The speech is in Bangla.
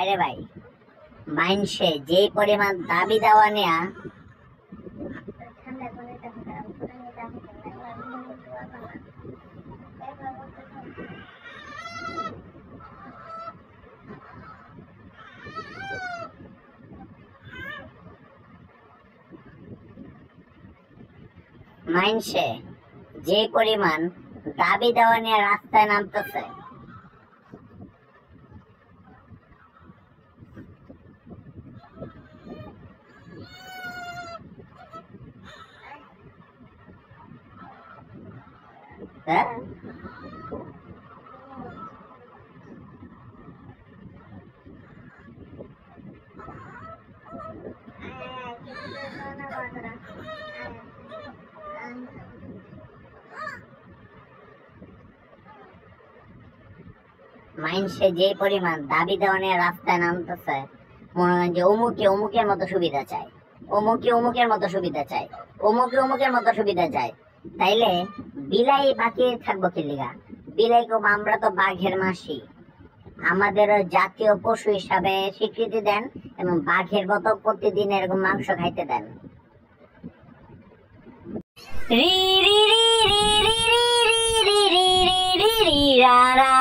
আরে ভাই, মাইনসে যে পরিমাণ দাবি দেওয়া নেয়া, মাইনসে যে পরিমাণ দাবি দেওয়া নিয়ে রাস্তায় নামতেছে, হ্যাঁ মাইনসে যে পরিমাণ দাবি দেওয়া নিয়ে রাস্তায় নামতেছে, মনে হয় যে অমুকে অমুকের মতো সুবিধা চায়, অমুকে অমুকের মতো সুবিধা চায়, অমুকে অমুকের মতো সুবিধা চায়। তাইলে বিলাই বাকি থাকবো কি লিগা? বিলাই কম, আমরা তো বাঘের মাসি, আমাদের জাতীয় পশু হিসাবে স্বীকৃতি দেন এবং বাঘের মতো প্রতিদিন এরকম মাংস খাইতে দেন। রি রি রি রি রি রি রি রি রি রি রা রা